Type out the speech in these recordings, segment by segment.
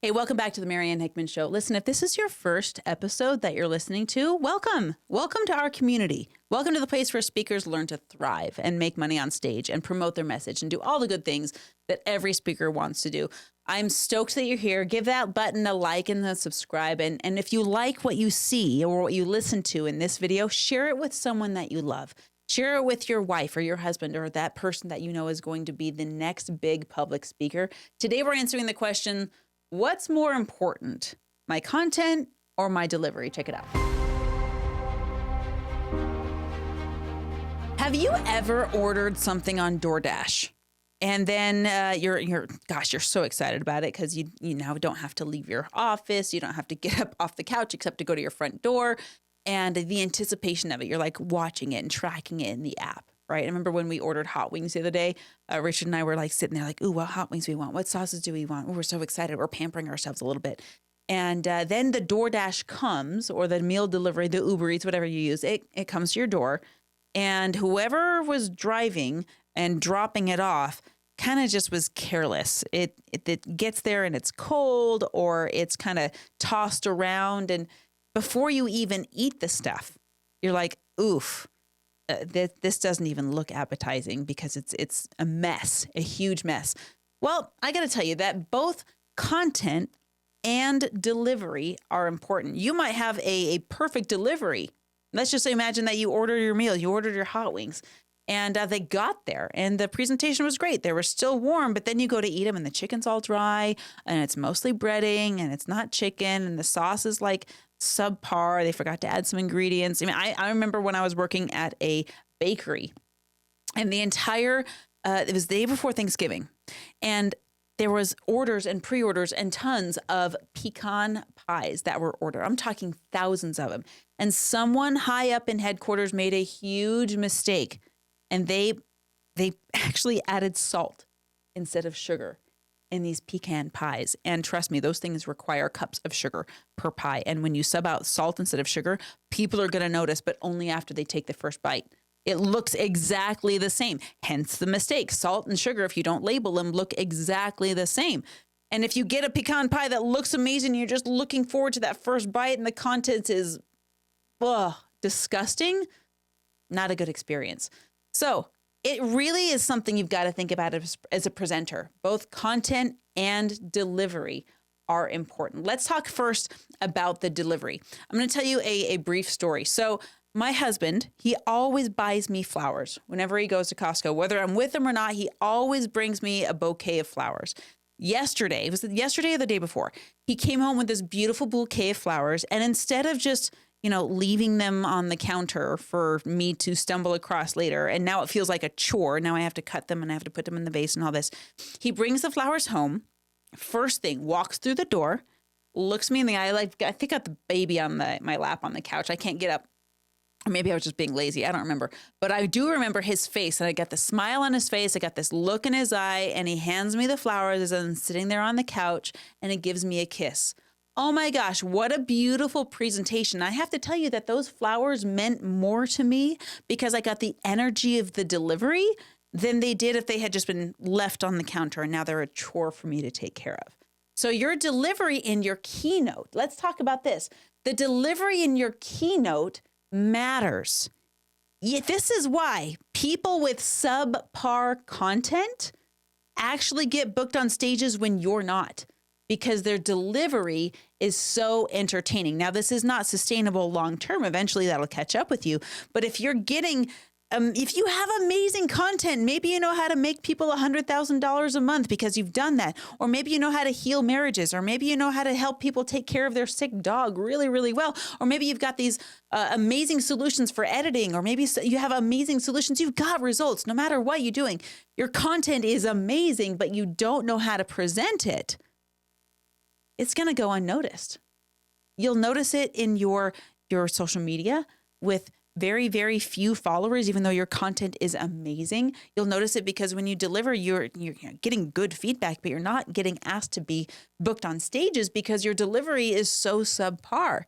Hey, welcome back to the Marianne Hickman Show. Listen, if this is your first episode that you're listening to, welcome. Welcome to our community. Welcome to the place where speakers learn to thrive and make money on stage and promote their message and do all the good things that every speaker wants to do. I'm stoked that you're here. Give that button a like and a subscribe. And if you like what you see or what you listen to in this video, share it with someone that you love. Share it with your wife or your husband or that person that you know is going to be the next big public speaker. Today, we're answering the question, what's more important, my content or my delivery? Check it out. Have you ever ordered something on DoorDash? And then you're so excited about it because you now don't have to leave your office. You don't have to get up off the couch except to go to your front door. And the anticipation of it, you're like watching it and tracking it in the app. Right. I remember when we ordered hot wings the other day, Richard and I were like sitting there like, ooh, what hot wings do we want? What sauces do we want? Ooh, we're so excited. We're pampering ourselves a little bit. And then the DoorDash comes, or the meal delivery, the Uber Eats, whatever you use, it comes to your door. And whoever was driving and dropping it off kind of just was careless. It gets there and it's cold or it's kind of tossed around. And before you even eat the stuff, you're like, oof. This doesn't even look appetizing because it's a mess, a huge mess. Well, I got to tell you that both content and delivery are important. You might have a perfect delivery. Let's just imagine that you ordered your meal, you ordered your hot wings, and they got there and the presentation was great. They were still warm, but then you go to eat them and the chicken's all dry and it's mostly breading and it's not chicken and the sauce is like subpar. They forgot to add some ingredients. I mean, I remember when I was working at a bakery and the entire, it was the day before Thanksgiving and there was orders and pre-orders and tons of pecan pies that were ordered. I'm talking thousands of them. And someone high up in headquarters made a huge mistake and they actually added salt instead of sugar in these pecan pies. And trust me, those things require cups of sugar per pie. And when you sub out salt instead of sugar, people are going to notice, but only after they take the first bite. It looks exactly the same. Hence the mistake. Salt and sugar, if you don't label them, look exactly the same. And if you get a pecan pie that looks amazing, you're just looking forward to that first bite and the contents is disgusting, not a good experience. So it really is something you've got to think about as a presenter. Both content and delivery are important. Let's talk first about the delivery. I'm going to tell you a brief story. So my husband, he always buys me flowers whenever he goes to Costco. Whether I'm with him or not, he always brings me a bouquet of flowers. Yesterday, was it yesterday or the day before? He came home with this beautiful bouquet of flowers. And instead of just leaving them on the counter for me to stumble across later. And now it feels like a chore. Now I have to cut them and I have to put them in the vase and all this. He brings the flowers home. First thing, walks through the door, looks me in the eye. I think I got the baby on my lap on the couch. I can't get up. Or maybe I was just being lazy. I don't remember. But I do remember his face. And I got the smile on his face. I got this look in his eye. And he hands me the flowers as I'm sitting there on the couch. And he gives me a kiss. Oh my gosh, what a beautiful presentation. I have to tell you that those flowers meant more to me because I got the energy of the delivery than they did if they had just been left on the counter and now they're a chore for me to take care of. So your delivery in your keynote, let's talk about this. The delivery in your keynote matters. This is why people with subpar content actually get booked on stages when you're not, because their delivery is so entertaining. Now, this is not sustainable long-term. Eventually that'll catch up with you. But if you're getting, if you have amazing content, maybe you know how to make people $100,000 a month because you've done that. Or maybe you know how to heal marriages. Or maybe you know how to help people take care of their sick dog really, really well. Or maybe you've got these amazing solutions for editing. Or maybe you have amazing solutions. You've got results no matter what you're doing. Your content is amazing, but you don't know how to present it. It's going to go unnoticed. You'll notice it in your social media with very, very few followers, even though your content is amazing. You'll notice it because when you deliver, you're getting good feedback, but you're not getting asked to be booked on stages because your delivery is so subpar.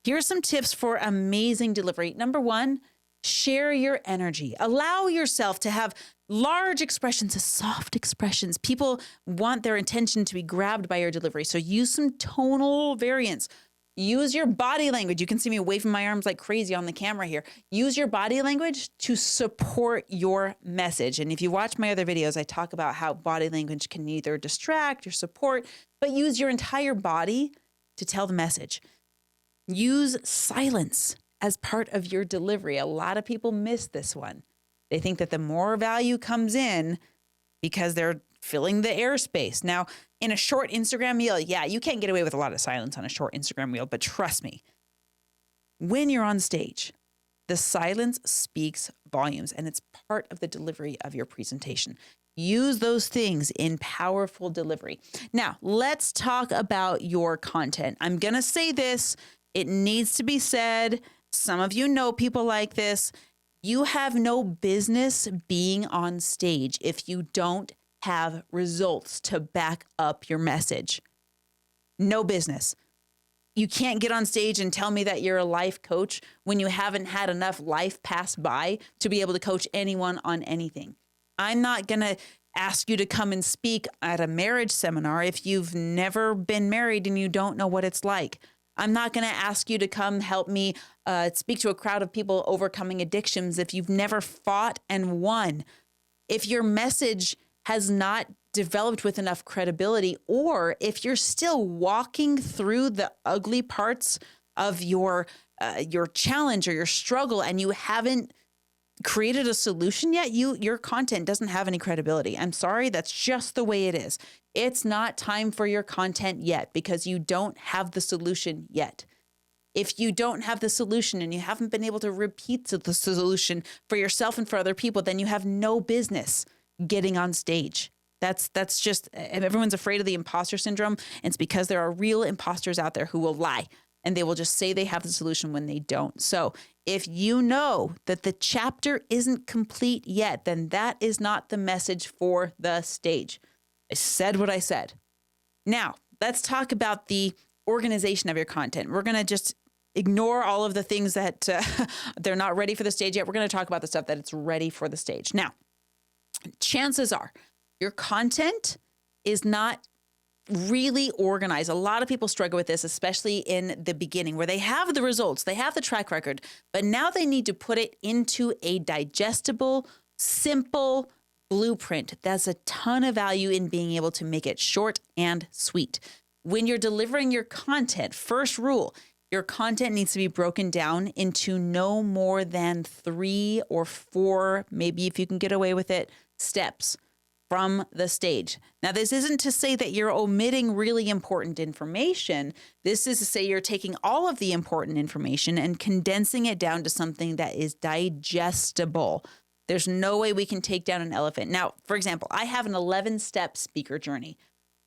Here are some tips for amazing delivery. Number one, Share your energy. Allow yourself to have large expressions, soft expressions. People want their attention to be grabbed by your delivery. So use some tonal variance. Use your body language. You can see me waving my arms like crazy on the camera here. Use your body language to support your message. And if you watch my other videos, I talk about how body language can either distract or support, but use your entire body to tell the message. Use silence as part of your delivery. A lot of people miss this one. They think that the more value comes in because they're filling the airspace. Now, in a short Instagram reel, yeah, you can't get away with a lot of silence on a short Instagram reel, but trust me, when you're on stage, the silence speaks volumes, and it's part of the delivery of your presentation. Use those things in powerful delivery. Now, let's talk about your content. I'm going to say this. It needs to be said. Some of you know people like this. You have no business being on stage if you don't have results to back up your message. No business. You can't get on stage and tell me that you're a life coach when you haven't had enough life pass by to be able to coach anyone on anything. I'm not going to ask you to come and speak at a marriage seminar if you've never been married and you don't know what it's like. I'm not going to ask you to come help me speak to a crowd of people overcoming addictions if you've never fought and won. If your message has not developed with enough credibility, or if you're still walking through the ugly parts of your challenge or your struggle and you haven't created a solution yet, your content doesn't have any credibility. I'm sorry, that's just the way it is. It's not time for your content yet because you don't have the solution yet. If you don't have the solution and you haven't been able to repeat the solution for yourself and for other people, then you have no business getting on stage. That's just, everyone's afraid of the imposter syndrome. And it's because there are real imposters out there who will lie and they will just say they have the solution when they don't. So if you know that the chapter isn't complete yet, then that is not the message for the stage. I said what I said. Now, let's talk about the organization of your content. We're going to just ignore all of the things that they're not ready for the stage yet. We're going to talk about the stuff that it's ready for the stage. Now, chances are your content is not really organized. A lot of people struggle with this, especially in the beginning where they have the results, they have the track record, but now they need to put it into a digestible, simple blueprint. That's a ton of value in being able to make it short and sweet. When you're delivering your content, first rule, your content needs to be broken down into no more than 3 or 4, maybe if you can get away with it, steps from the stage. Now, this isn't to say that you're omitting really important information. This is to say you're taking all of the important information and condensing it down to something that is digestible. There's no way we can take down an elephant. Now, for example, I have an 11-step speaker journey.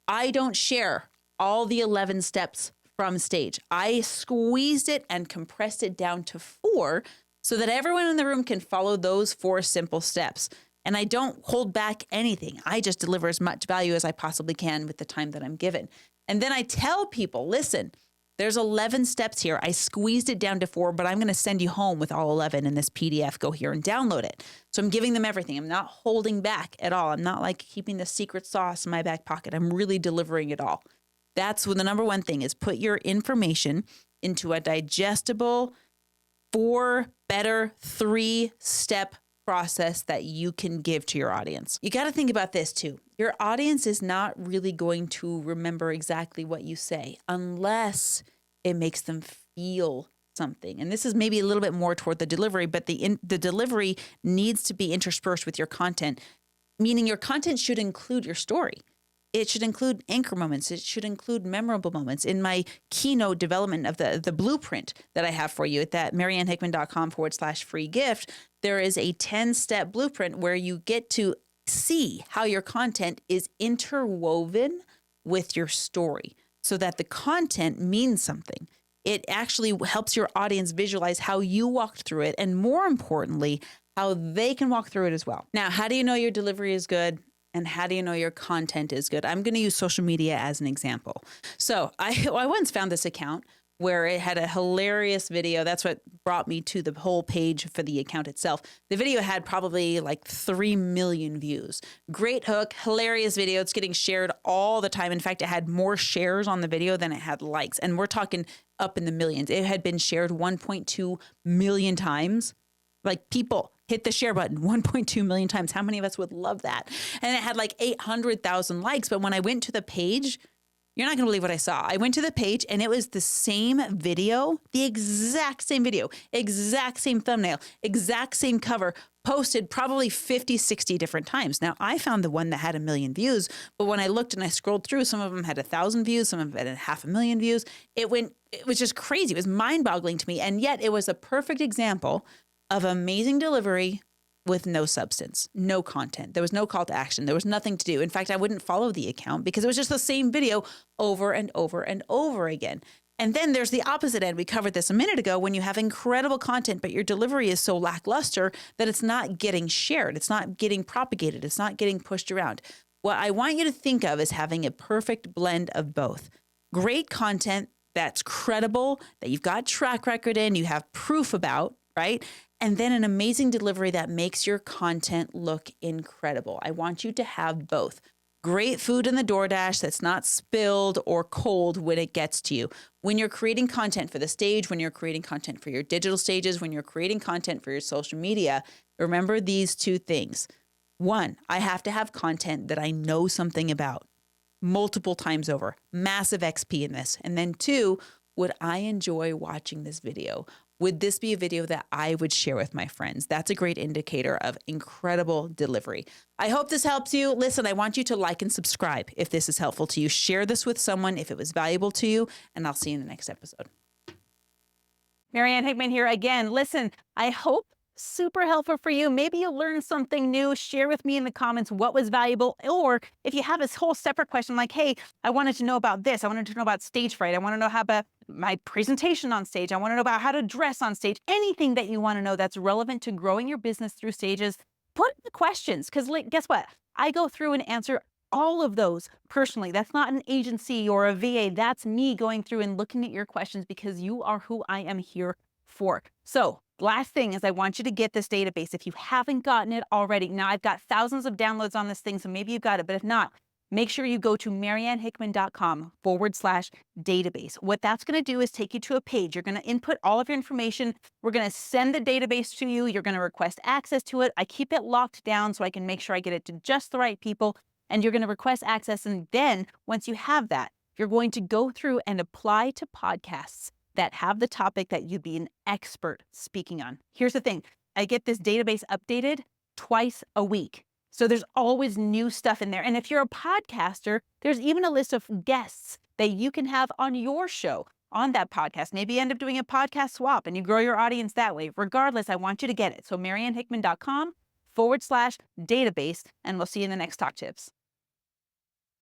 I don't share all the 11 steps from stage. I squeezed it and compressed it down to 4 so that everyone in the room can follow those 4 simple steps. And I don't hold back anything. I just deliver as much value as I possibly can with the time that I'm given. And then I tell people, listen, there's 11 steps here. I squeezed it down to 4, but I'm going to send you home with all 11 in this PDF. Go here and download it. So I'm giving them everything. I'm not holding back at all. I'm not like keeping the secret sauce in my back pocket. I'm really delivering it all. That's what the number one thing is. Put your information into a digestible 4 better 3-step process that you can give to your audience. You got to think about this too. Your audience is not really going to remember exactly what you say unless it makes them feel something. And this is maybe a little bit more toward the delivery, but the delivery needs to be interspersed with your content, meaning your content should include your story. It should include anchor moments. It should include memorable moments. In my keynote development of the blueprint that I have for you at that mariannehickman.com/free gift, there is a 10-step blueprint where you get to see how your content is interwoven with your story so that the content means something. It actually helps your audience visualize how you walked through it, and more importantly, how they can walk through it as well. Now, how do you know your delivery is good? And how do you know your content is good? I'm going to use social media as an example. So I once found this account where it had a hilarious video. That's what brought me to the whole page for the account itself. The video had probably like 3 million views. Great hook, hilarious video. It's getting shared all the time. In fact, it had more shares on the video than it had likes. And we're talking up in the millions. It had been shared 1.2 million times. Like, people hit the share button 1.2 million times. How many of us would love that? And it had like 800,000 likes. But when I went to the page, you're not going to believe what I saw. I went to the page and it was the same video, the exact same video, exact same thumbnail, exact same cover, posted probably 50, 60 different times. Now, I found the one that had 1 million views, but when I looked and I scrolled through, some of them had 1,000 views, some of them had 500,000 views. It was just crazy. It was mind-boggling to me. And yet it was a perfect example of amazing delivery with no substance, no content. There was no call to action. There was nothing to do. In fact, I wouldn't follow the account because it was just the same video over and over and over again. And then there's the opposite end. We covered this a minute ago, when you have incredible content, but your delivery is so lackluster that it's not getting shared. It's not getting propagated. It's not getting pushed around. What I want you to think of is having a perfect blend of both. Great content that's credible, that you've got track record in, you have proof about, right? And then an amazing delivery that makes your content look incredible. I want you to have both. Great food in the DoorDash that's not spilled or cold when it gets to you. When you're creating content for the stage, when you're creating content for your digital stages, when you're creating content for your social media, remember these 2 things. 1, I have to have content that I know something about multiple times over. Massive XP in this. And then 2, would I enjoy watching this video? Would this be a video that I would share with my friends? That's a great indicator of incredible delivery. I hope this helps you. Listen, I want you to like and subscribe if this is helpful to you. Share this with someone if it was valuable to you, and I'll see you in the next episode. Marianne Hickman here again. Listen, I hope super helpful for you. Maybe you'll learn something new. Share with me in the comments what was valuable. Or if you have this whole separate question like, hey, I wanted to know about this. I wanted to know about stage fright. I want to know how about my presentation on stage. I want to know about how to dress on stage. Anything that you want to know that's relevant to growing your business through stages, put in the questions. Because guess what? I go through and answer all of those personally. That's not an agency or a VA. That's me going through and looking at your questions because you are who I am here for. So last thing is I want you to get this database. If you haven't gotten it already, now I've got thousands of downloads on this thing, so maybe you've got it, but if not, make sure you go to mariannehickman.com/database. What that's going to do is take you to a page. You're going to input all of your information. We're going to send the database to you. You're going to request access to it. I keep it locked down so I can make sure I get it to just the right people. And you're going to request access. And then once you have that, you're going to go through and apply to podcasts that have the topic that you'd be an expert speaking on. Here's the thing. I get this database updated twice a week. So there's always new stuff in there. And if you're a podcaster, there's even a list of guests that you can have on your show on that podcast. Maybe you end up doing a podcast swap and you grow your audience that way. Regardless, I want you to get it. So mariannehickman.com/database, and we'll see you in the next Talk Tips.